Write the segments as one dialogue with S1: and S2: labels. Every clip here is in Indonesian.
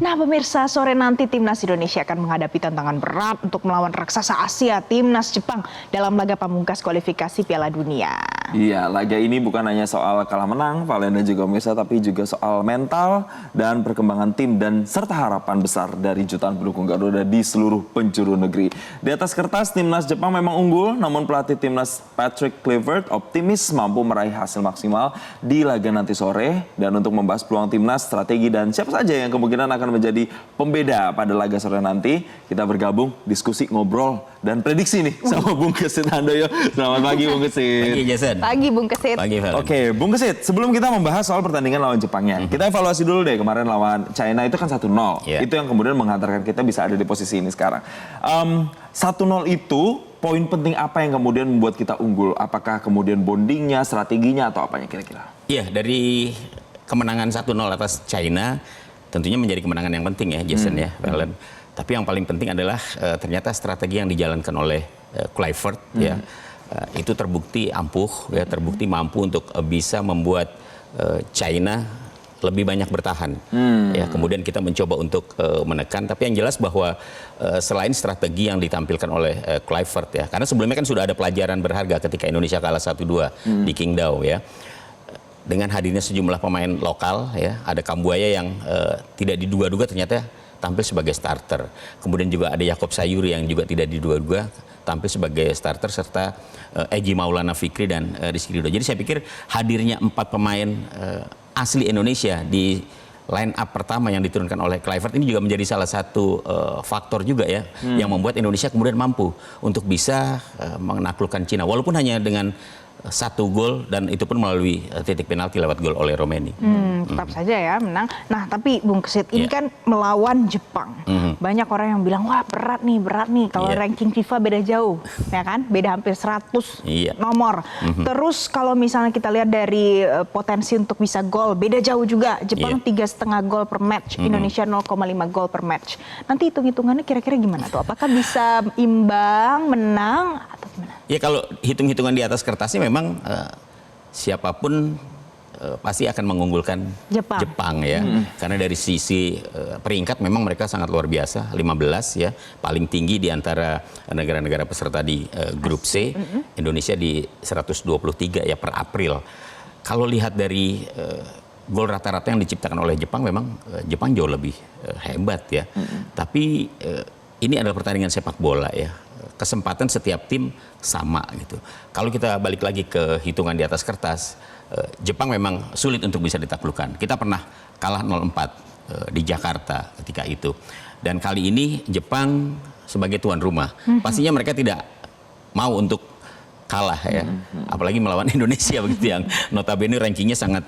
S1: Nah pemirsa, sore nanti Timnas Indonesia akan menghadapi tantangan berat untuk melawan raksasa Asia, Timnas Jepang, dalam laga pamungkas kualifikasi Piala Dunia.
S2: Iya, laga ini bukan hanya soal kalah menang, Valen dan juga pemirsa, tapi juga soal mental dan perkembangan tim dan serta harapan besar dari jutaan pendukung Garuda di seluruh penjuru negeri. Di atas kertas, Timnas Jepang memang unggul, namun pelatih Timnas Patrick Kluivert optimis mampu meraih hasil maksimal di laga nanti sore. Dan untuk membahas peluang Timnas, strategi dan siapa saja yang kemungkinan akan menjadi pembeda pada laga sore nanti, kita bergabung, diskusi, ngobrol, dan prediksi nih sama Bung Kesit Handoyo. Selamat pagi Bung Kesit.
S3: Pagi Jason.
S1: Pagi Bung Kesit.
S3: Pagi Valen.
S2: Oke, Bung Kesit, sebelum kita membahas soal pertandingan lawan Jepangnya, kita evaluasi dulu deh kemarin lawan China itu kan 1-0.
S3: Yeah.
S2: Itu yang kemudian menghantarkan kita bisa ada di posisi ini sekarang. 1-0 itu poin penting apa yang kemudian membuat kita unggul? Apakah kemudian bondingnya, strateginya, atau apanya kira-kira?
S3: Iya, dari kemenangan 1-0 atas China tentunya menjadi kemenangan yang penting ya Jason ya, Valen. Tapi yang paling penting adalah ternyata strategi yang dijalankan oleh Kluivert ya. Itu terbukti ampuh ya, terbukti mampu untuk bisa membuat China lebih banyak bertahan. Ya, kemudian kita mencoba untuk menekan, tapi yang jelas bahwa selain strategi yang ditampilkan oleh Kluivert ya, karena sebelumnya kan sudah ada pelajaran berharga ketika Indonesia kalah 1-2 di Qingdao ya. Dengan hadirnya sejumlah pemain lokal ya, ada Kambuaya yang tidak diduga-duga ternyata tampil sebagai starter. Kemudian juga ada Yaakob Sayuri yang juga tidak diduga-duga tampil sebagai starter, serta Egy Maulana Fikri dan Rizky Ridho. Jadi saya pikir hadirnya 4 pemain asli Indonesia di line up pertama yang diturunkan oleh Kluivert ini juga menjadi salah satu faktor juga ya, yang membuat Indonesia kemudian mampu untuk bisa menaklukkan Cina, walaupun hanya dengan 1 gol, dan itu pun melalui titik penalti lewat gol oleh Romeni.
S1: Tetap saja ya menang. Nah tapi Bung Kesit, ini kan melawan Jepang. Banyak orang yang bilang, wah berat nih kalau ranking FIFA beda jauh, ya kan? Beda hampir 100 nomor. Terus kalau misalnya kita lihat dari potensi untuk bisa gol, beda jauh juga. Jepang 3,5 gol per match, Indonesia 0,5 gol per match. Nanti hitung-hitungannya kira-kira gimana tuh? Apakah bisa imbang, menang, atau gimana?
S3: Ya kalau hitung-hitungan di atas kertasnya memang siapapun pasti akan mengunggulkan Jepang ya. Karena dari sisi peringkat memang mereka sangat luar biasa, 15 ya, paling tinggi di antara negara-negara peserta di grup C. Indonesia di 123 ya per April. Kalau lihat dari gol rata-rata yang diciptakan oleh Jepang, memang Jepang jauh lebih hebat ya. Tapi ini adalah pertandingan sepak bola ya. Kesempatan setiap tim sama gitu. Kalau kita balik lagi ke hitungan di atas kertas, Jepang memang sulit untuk bisa ditaklukkan. Kita pernah kalah 0-4 di Jakarta ketika itu. Dan kali ini Jepang sebagai tuan rumah, pastinya mereka tidak mau untuk kalah ya. Apalagi melawan Indonesia begitu, yang notabene rankingnya sangat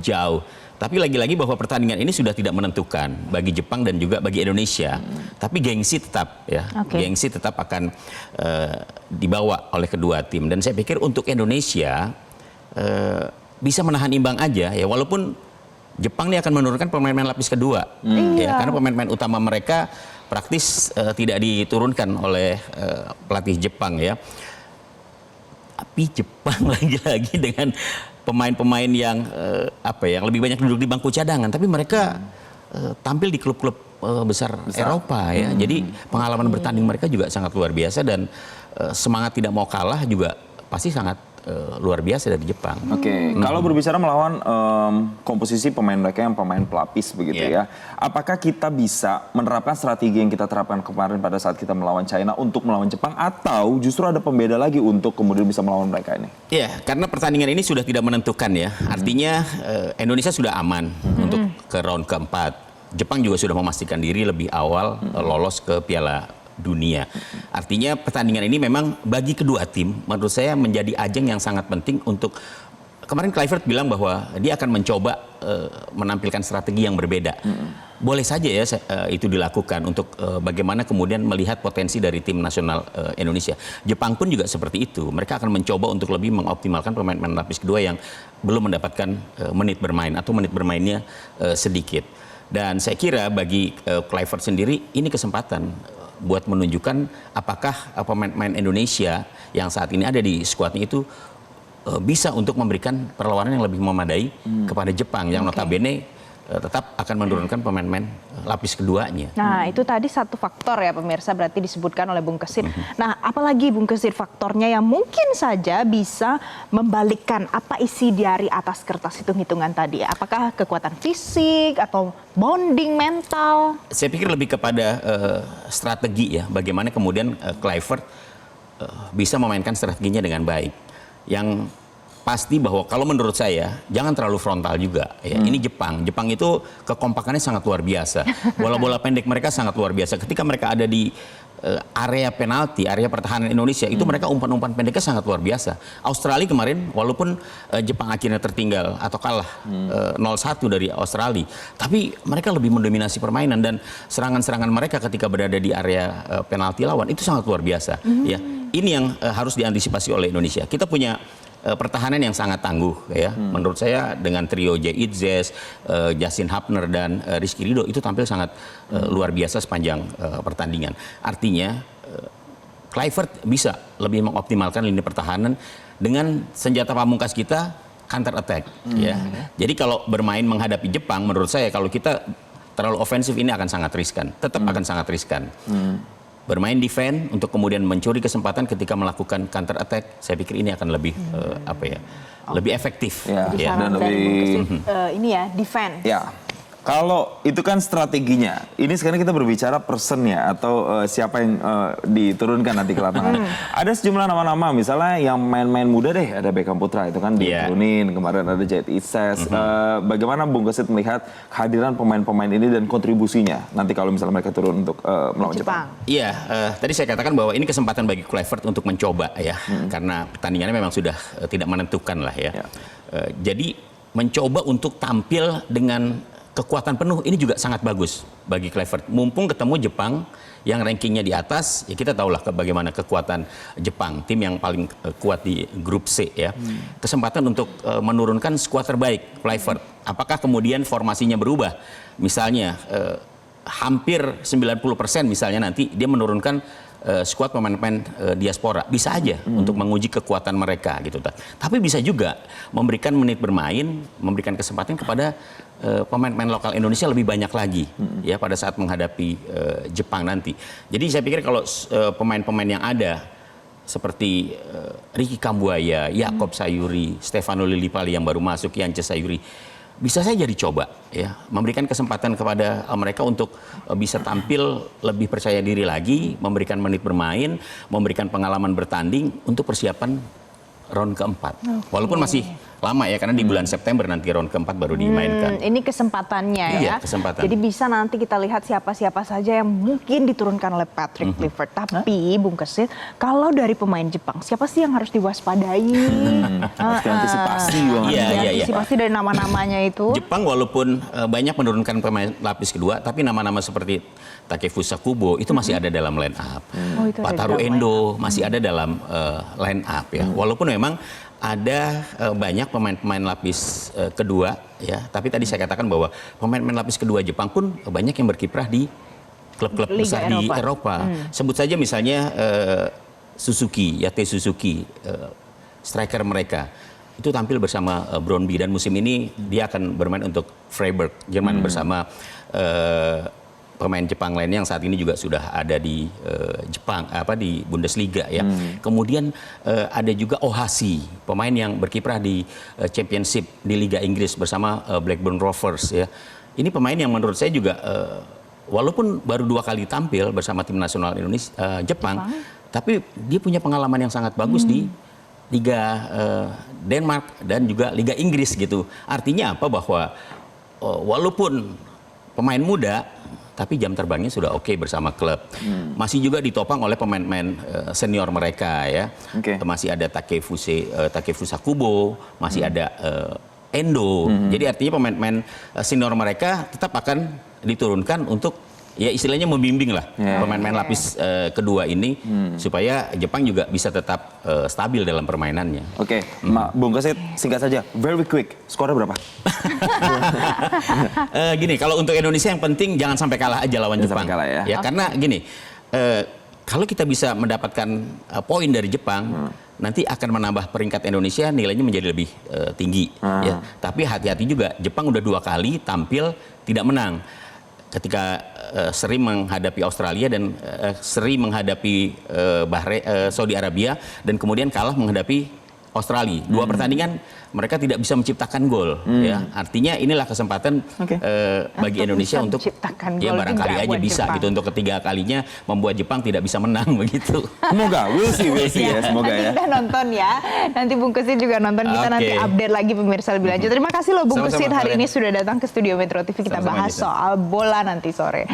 S3: jauh. Tapi lagi-lagi bahwa pertandingan ini sudah tidak menentukan bagi Jepang dan juga bagi Indonesia. Tapi gengsi tetap ya, gengsi tetap akan dibawa oleh kedua tim. Dan saya pikir untuk Indonesia bisa menahan imbang aja ya, walaupun Jepang ini akan menurunkan pemain-pemain lapis kedua. Ya, karena pemain-pemain utama mereka praktis tidak diturunkan oleh pelatih Jepang ya. Tapi Jepang lagi-lagi dengan pemain-pemain yang yang lebih banyak duduk di bangku cadangan, tapi mereka tampil di klub-klub besar Eropa ya. Jadi pengalaman bertanding mereka juga sangat luar biasa, dan semangat tidak mau kalah juga pasti sangat luar biasa dari Jepang.
S2: Kalau berbicara melawan komposisi pemain mereka yang pemain pelapis begitu ya, apakah kita bisa menerapkan strategi yang kita terapkan kemarin pada saat kita melawan China untuk melawan Jepang, atau justru ada pembeda lagi untuk kemudian bisa melawan mereka ini?
S3: Ya, karena pertandingan ini sudah tidak menentukan ya. Artinya Indonesia sudah aman untuk ke round keempat. Jepang juga sudah memastikan diri lebih awal lolos ke Piala Dunia. Artinya pertandingan ini memang bagi kedua tim menurut saya menjadi ajang yang sangat penting untuk, kemarin Kluivert bilang bahwa dia akan mencoba menampilkan strategi yang berbeda. Boleh saja ya itu dilakukan untuk bagaimana kemudian melihat potensi dari tim nasional Indonesia. Jepang pun juga seperti itu. Mereka akan mencoba untuk lebih mengoptimalkan pemain-pemain lapis kedua yang belum mendapatkan menit bermain atau menit bermainnya sedikit. Dan saya kira bagi Kluivert sendiri ini kesempatan buat menunjukkan apakah pemain-pemain Indonesia yang saat ini ada di skuadnya itu bisa untuk memberikan perlawanan yang lebih memadai kepada Jepang yang notabene tetap akan menurunkan pemain-pemain lapis keduanya.
S1: Nah, itu tadi satu faktor ya pemirsa, berarti disebutkan oleh Bung Kesit. Nah, apalagi Bung Kesit faktornya yang mungkin saja bisa membalikkan apa isi dari atas kertas hitung-hitungan tadi? Apakah kekuatan fisik atau bonding mental?
S3: Saya pikir lebih kepada strategi ya, bagaimana kemudian Kluivert bisa memainkan strateginya dengan baik. Yang pasti bahwa kalau menurut saya jangan terlalu frontal juga ya. Ini Jepang itu kekompakannya sangat luar biasa. Bola-bola pendek mereka sangat luar biasa. Ketika mereka ada di area penalti, area pertahanan Indonesia, itu mereka umpan-umpan pendeknya sangat luar biasa. Australia kemarin walaupun Jepang akhirnya tertinggal atau kalah 0-1 dari Australia, tapi mereka lebih mendominasi permainan dan serangan-serangan mereka ketika berada di area penalti lawan itu sangat luar biasa ya. Ini yang harus diantisipasi oleh Indonesia. Kita punya pertahanan yang sangat tangguh ya. Menurut saya dengan trio Itzes, Justin Hapner dan Rizky Ridho itu tampil sangat luar biasa sepanjang pertandingan. Artinya Kluivert bisa lebih mengoptimalkan lini pertahanan dengan senjata pamungkas kita, counter attack ya. Jadi kalau bermain menghadapi Jepang, menurut saya kalau kita terlalu ofensif ini akan sangat riskan. Tetap akan sangat riskan. Bermain defense untuk kemudian mencuri kesempatan ketika melakukan counter attack, saya pikir ini akan lebih lebih efektif.
S2: Ya,
S1: Jadi
S2: dan
S1: saran dari
S2: lebih
S1: Bung Kesit, ini ya, defense.
S2: ya. Kalau itu kan strateginya. Ini sekarang kita berbicara personnya atau siapa yang diturunkan nanti ke lapangan. Ada sejumlah nama-nama, misalnya yang main-main muda deh, ada Beckham Putra itu kan diturunin. Kemarin ada Itzes. Bagaimana Bung Kesit melihat kehadiran pemain-pemain ini dan kontribusinya nanti kalau misalnya mereka turun untuk melawan Jepang?
S3: Iya, tadi saya katakan bahwa ini kesempatan bagi Kluivert untuk mencoba ya, karena pertandingannya memang sudah tidak menentukan lah ya. Jadi mencoba untuk tampil dengan kekuatan penuh ini juga sangat bagus bagi Kluivert. Mumpung ketemu Jepang yang rankingnya di atas, ya kita tahulah bagaimana kekuatan Jepang, tim yang paling kuat di grup C ya. Kesempatan untuk menurunkan skuad terbaik Kluivert. Apakah kemudian formasinya berubah? Misalnya hampir 90% misalnya nanti dia menurunkan skuad pemain-pemain diaspora, bisa aja untuk menguji kekuatan mereka gitu. Tapi bisa juga memberikan menit bermain, memberikan kesempatan kepada pemain-pemain lokal Indonesia lebih banyak lagi ya pada saat menghadapi Jepang nanti. Jadi saya pikir kalau pemain-pemain yang ada seperti Ricky Kambuaya, Yakob Sayuri, Stefano Lillipali yang baru masuk, Yance Sayuri, bisa saja dicoba ya, memberikan kesempatan kepada mereka untuk bisa tampil lebih percaya diri lagi, memberikan menit bermain, memberikan pengalaman bertanding untuk persiapan round keempat. Walaupun masih lama ya, karena di bulan September nanti round keempat baru dimainkan.
S1: Ini kesempatannya ya.
S3: Kesempatan.
S1: Jadi bisa nanti kita lihat siapa-siapa saja yang mungkin diturunkan oleh Patrick Kluivert. Tapi Bung Kesit, kalau dari pemain Jepang, siapa sih yang harus diwaspadai?
S2: Harus diantisipasi banget.
S3: Iya.
S1: Antisipasi dari nama-namanya itu.
S3: Jepang walaupun banyak menurunkan pemain lapis kedua, tapi nama-nama seperti Takefusa Kubo itu masih ada dalam line up. Wataru Endo masih ada dalam line up ya. Walaupun memang ada banyak pemain-pemain lapis kedua ya, tapi tadi saya katakan bahwa pemain-pemain lapis kedua Jepang pun banyak yang berkiprah di klub-klub besar di Eropa. Sebut saja misalnya Suzuki, Yate Suzuki, striker mereka itu tampil bersama Brøndby, dan musim ini dia akan bermain untuk Freiburg Jerman bersama pemain Jepang lainnya yang saat ini juga sudah ada di Jepang, di Bundesliga ya. Kemudian ada juga Ohashi, pemain yang berkiprah di Championship di Liga Inggris bersama Blackburn Rovers ya. Ini pemain yang menurut saya juga walaupun baru 2 kali tampil bersama tim nasional Indonesia Jepang, tapi dia punya pengalaman yang sangat bagus di Liga Denmark dan juga Liga Inggris gitu. Artinya apa? Bahwa walaupun pemain muda, tapi jam terbangnya sudah oke bersama klub. Masih juga ditopang oleh pemain-pemain senior mereka ya. Masih ada Takefusa Kubo, masih ada Endo. Jadi artinya pemain-pemain senior mereka tetap akan diturunkan untuk ya istilahnya membimbing lah pemain-pemain lapis kedua ini supaya Jepang juga bisa tetap stabil dalam permainannya.
S2: Bung Kesit, singkat saja, very quick, skornya berapa?
S3: Gini, kalau untuk Indonesia yang penting jangan sampai kalah aja lawan Jepang. Ya, karena gini, kalau kita bisa mendapatkan poin dari Jepang, nanti akan menambah peringkat Indonesia, nilainya menjadi lebih tinggi. Ya. Tapi hati-hati juga, Jepang udah 2 kali tampil tidak menang. ketika seri menghadapi Australia dan seri menghadapi Saudi Arabia dan kemudian kalah menghadapi Australia. Dua pertandingan mereka tidak bisa menciptakan gol, ya. Artinya inilah kesempatan bagi Indonesia untuk ya barangkali aja bisa Jepang. Gitu untuk ketiga kalinya membuat Jepang tidak bisa menang begitu.
S2: Semoga, we'll see ya, semoga
S1: nanti
S2: ya.
S1: kita nonton ya. Nanti Bung Kesit juga nonton, kita nanti update lagi pemirsa lebih lanjut. Terima kasih loh Bung Kesit hari ini sudah datang ke studio Metro TV, kita bahas soal bola nanti sore.